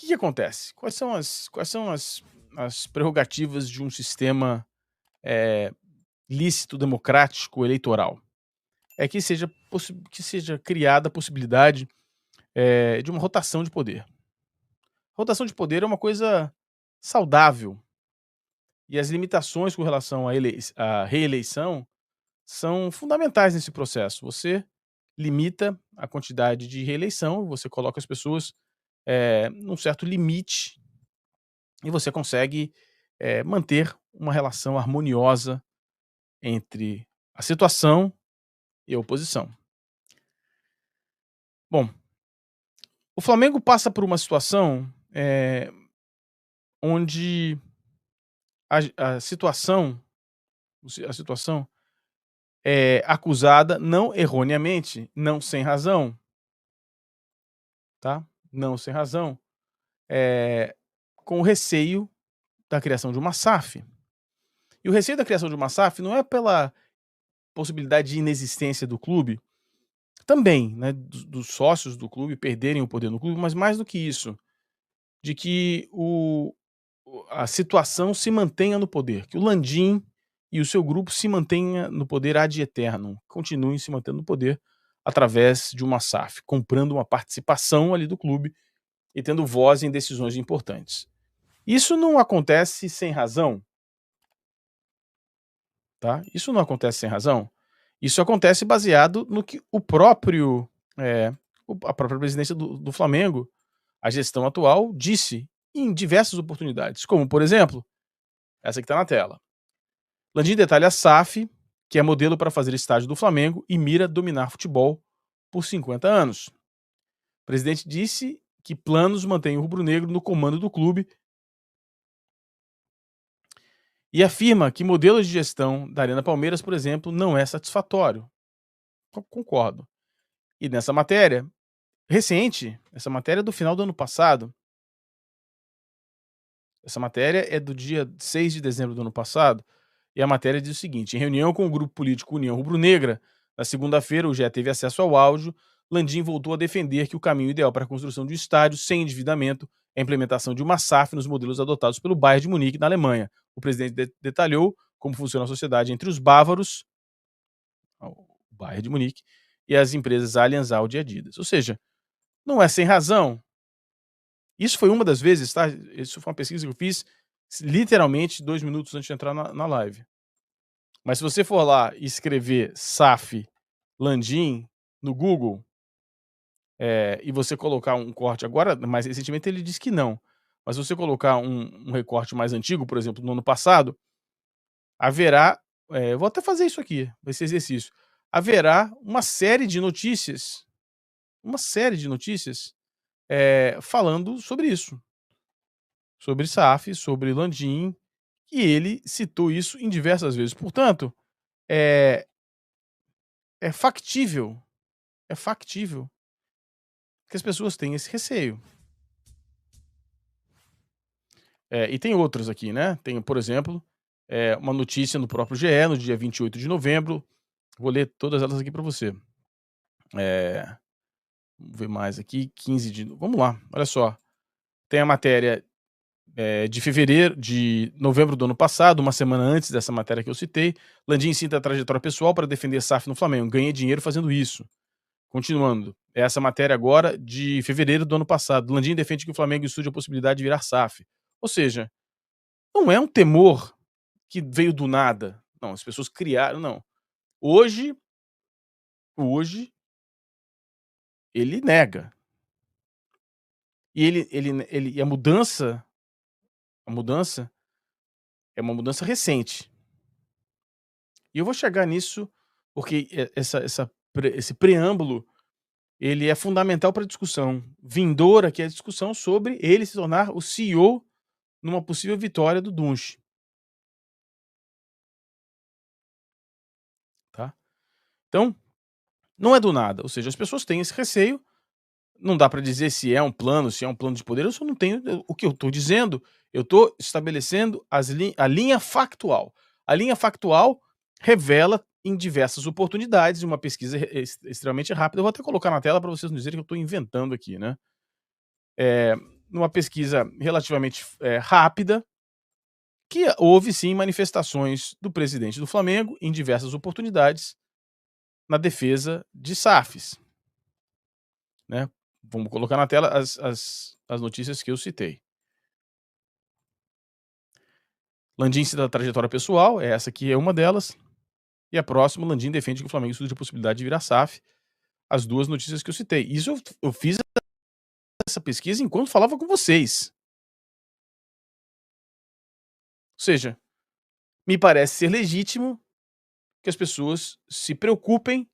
que acontece? Quais são as prerrogativas de um sistema eh, lícito, democrático, eleitoral? É que seja criada a possibilidade de uma rotação de poder. Rotação de poder é uma coisa saudável e as limitações com relação à reeleição são fundamentais nesse processo. Você limita a quantidade de reeleição, você coloca as pessoas num certo limite e você consegue manter uma relação harmoniosa entre a situação e a oposição. Bom, o Flamengo passa por uma situação onde a situação é acusada, não erroneamente, não sem razão, tá? Não sem razão, eh, com o receio da criação de uma SAF. E o receio da criação de uma SAF não é pela possibilidade de inexistência do clube, também, né, dos sócios do clube perderem o poder no clube, mas mais do que isso, de que a situação se mantenha no poder, que o Landim e o seu grupo se mantenha no poder ad eternum, continuem se mantendo no poder através de uma SAF, comprando uma participação ali do clube e tendo voz em decisões importantes. Isso não acontece sem razão, tá? Isso não acontece sem razão. Isso acontece baseado no que eh, a própria presidência do Flamengo, a gestão atual, disse em diversas oportunidades, como, por exemplo, essa que está na tela. Landim detalha a SAF, que é modelo para fazer estádio do Flamengo e mira dominar futebol por 50 anos. O presidente disse que planos mantêm o rubro-negro no comando do clube e afirma que modelo de gestão da Arena Palmeiras, por exemplo, não é satisfatório. Concordo. E nessa matéria, recente, essa matéria é do final do ano passado, essa matéria é do dia 6 de dezembro do ano passado, e a matéria diz o seguinte: em reunião com o grupo político União Rubro-Negra, na segunda-feira o GE teve acesso ao áudio. Landim voltou a defender que o caminho ideal para a construção de um estádio sem endividamento é a implementação de uma SAF nos modelos adotados pelo Bayern de Munique, na Alemanha. O presidente detalhou como funciona a sociedade entre os bávaros, o Bayern de Munique, e as empresas Allianz, Audi e Adidas. Ou seja, não é sem razão. Isso foi uma das vezes, tá? Isso foi uma pesquisa que eu fiz literalmente 2 minutos antes de entrar na live. Mas se você for lá e escrever SAF Landim no Google, e você colocar um corte agora, mais recentemente ele disse que não, mas se você colocar um recorte mais antigo, por exemplo, no ano passado, haverá, eu vou até fazer isso aqui, esse exercício, haverá uma série de notícias, falando sobre isso, sobre SAF, sobre Landim, e ele citou isso em diversas vezes. Portanto, é é factível, é factível que as pessoas tenham esse receio. E tem outros aqui, né, tem, por exemplo, uma notícia no próprio GE, no dia 28 de novembro, vou ler todas elas aqui para você. Eh, Vamos ver mais aqui, 15 de vamos lá, olha só, tem a matéria, de novembro do ano passado, uma semana antes dessa matéria que eu citei. Landim cita a trajetória pessoal para defender SAF no Flamengo, ganha dinheiro fazendo isso. Continuando, essa matéria agora de fevereiro do ano passado. Landim defende que o Flamengo estude a possibilidade de virar SAF. Ou seja, não é um temor que veio do nada. Não, as pessoas criaram, não. Hoje, hoje ele nega. E a mudança é uma mudança recente. E eu vou chegar nisso porque esse preâmbulo ele é fundamental para a discussão vindoura, que é a discussão sobre ele se tornar o CEO numa possível vitória do Dunche, tá. Então, não é do nada, ou seja, as pessoas têm esse receio, não dá para dizer se é um plano de poder, eu só não tenho o que eu estou dizendo, eu estou estabelecendo a linha factual. A linha factual revela em diversas oportunidades, uma pesquisa extremamente rápida, eu vou até colocar na tela para vocês não dizerem que eu estou inventando aqui, né. numa pesquisa relativamente rápida, que houve sim manifestações do presidente do Flamengo em diversas oportunidades na defesa de SAFs, né. Vamos colocar na tela as notícias que eu citei. Landim cita a trajetória pessoal, essa aqui é uma delas, e a próxima, Landim defende que o Flamengo estude a possibilidade de virar SAF, as 2 notícias que eu citei. Isso eu fiz essa pesquisa enquanto falava com vocês. Ou seja, me parece ser legítimo que as pessoas se preocupem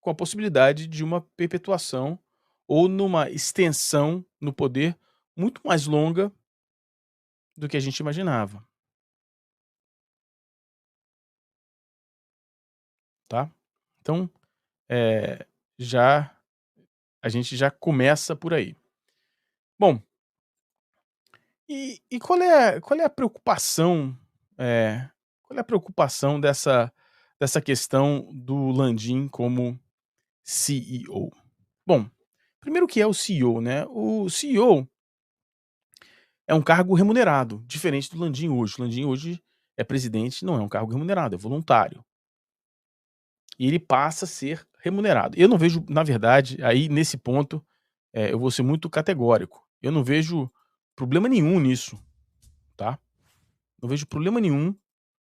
com a possibilidade de uma perpetuação ou numa extensão no poder muito mais longa do que a gente imaginava, tá. Então, eh, já a gente já começa por aí. Bom, e qual é a preocupação, qual é a preocupação dessa questão do Landim como CEO? Bom, primeiro, o que é o CEO, né? O CEO é um cargo remunerado, diferente do Landim hoje. O Landim hoje é presidente, não é um cargo remunerado, é voluntário. E ele passa a ser remunerado. Eu não vejo, na verdade, aí nesse ponto, eu vou ser muito categórico. Eu não vejo problema nenhum nisso, tá? Não vejo problema nenhum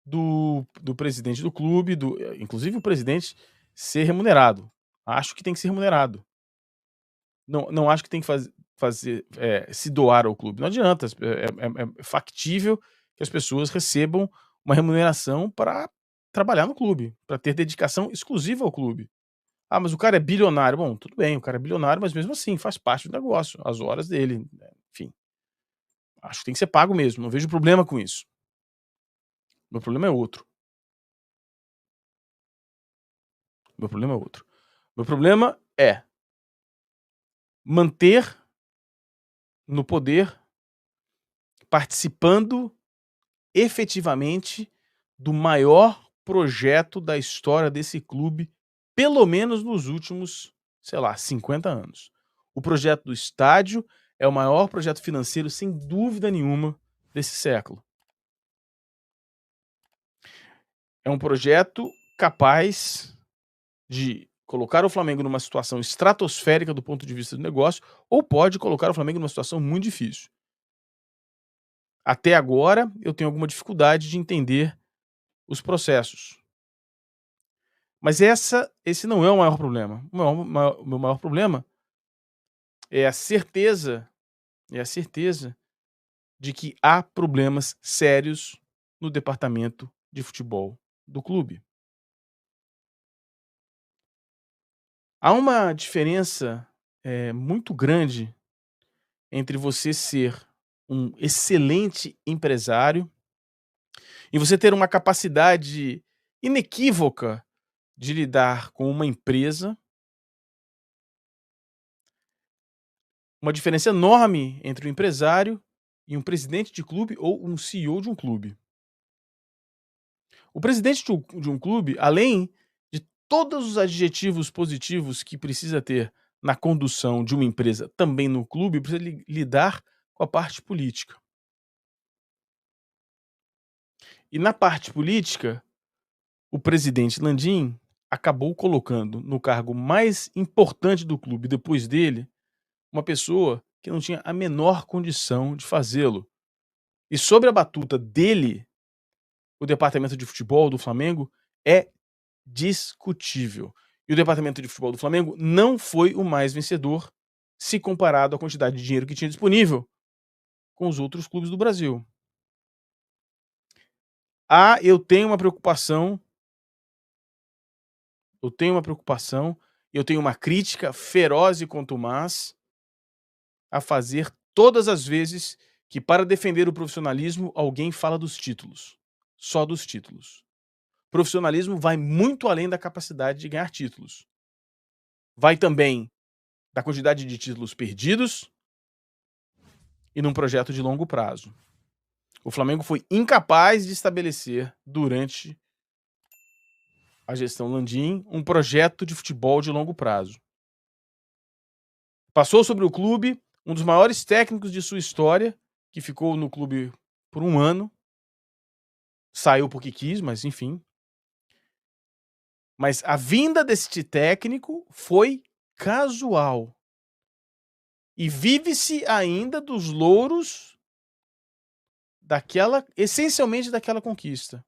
do presidente do clube, inclusive o presidente, ser remunerado. Acho que tem que ser remunerado. Não acho que tem que se doar ao clube. Não adianta, é factível que as pessoas recebam uma remuneração para trabalhar no clube, para ter dedicação exclusiva ao clube. "Ah, mas o cara é bilionário". Bom, tudo bem, o cara é bilionário, mas mesmo assim faz parte do negócio, as horas dele, né, enfim. Acho que tem que ser pago mesmo, não vejo problema com isso. Meu problema é outro, meu problema é outro. Meu problema é manter no poder, participando efetivamente do maior projeto da história desse clube, pelo menos nos últimos, sei lá, 50 anos. O projeto do estádio é o maior projeto financeiro, sem dúvida nenhuma, desse século. É um projeto capaz de colocar o Flamengo numa situação estratosférica do ponto de vista do negócio, ou pode colocar o Flamengo numa situação muito difícil. Até agora, eu tenho alguma dificuldade de entender os processos. Mas esse não é o maior problema. O meu maior problema é a certeza de que há problemas sérios no departamento de futebol do clube. Há uma diferença, muito grande entre você ser um excelente empresário e você ter uma capacidade inequívoca de lidar com uma empresa, uma diferença enorme entre um empresário e um presidente de clube ou um CEO de um clube. O presidente de um clube, além de todos os adjetivos positivos que precisa ter na condução de uma empresa, também no clube, precisa lidar com a parte política. E na parte política, o presidente Landim acabou colocando no cargo mais importante do clube depois dele, uma pessoa que não tinha a menor condição de fazê-lo. E sobre a batuta dele, o departamento de futebol do Flamengo é discutível. E o departamento de futebol do Flamengo não foi o mais vencedor se comparado à quantidade de dinheiro que tinha disponível com os outros clubes do Brasil. Eu tenho uma preocupação, eu tenho uma crítica feroz e contumaz a fazer todas as vezes que, para defender o profissionalismo, alguém fala dos títulos, só dos títulos. Profissionalismo vai muito além da capacidade de ganhar títulos. Vai também da quantidade de títulos perdidos e num projeto de longo prazo. O Flamengo foi incapaz de estabelecer, durante a gestão Landim, um projeto de futebol de longo prazo. Passou sobre o clube Um dos maiores técnicos de sua história, que ficou no clube por 1 ano, saiu porque quis, mas enfim. Mas a vinda deste técnico foi casual. E vive-se ainda dos louros essencialmente daquela conquista,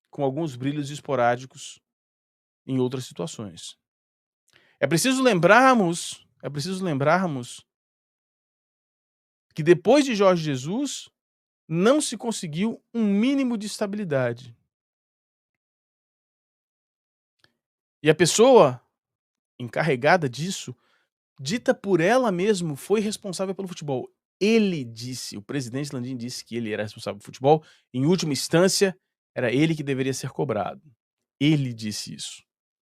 com alguns brilhos esporádicos em outras situações. É preciso lembrarmos que depois de Jorge Jesus, não se conseguiu um mínimo de estabilidade. E a pessoa encarregada disso, dita por ela mesma, foi responsável pelo futebol. O presidente Landim disse que ele era responsável pelo futebol, em última instância, era ele que deveria ser cobrado. Ele disse isso.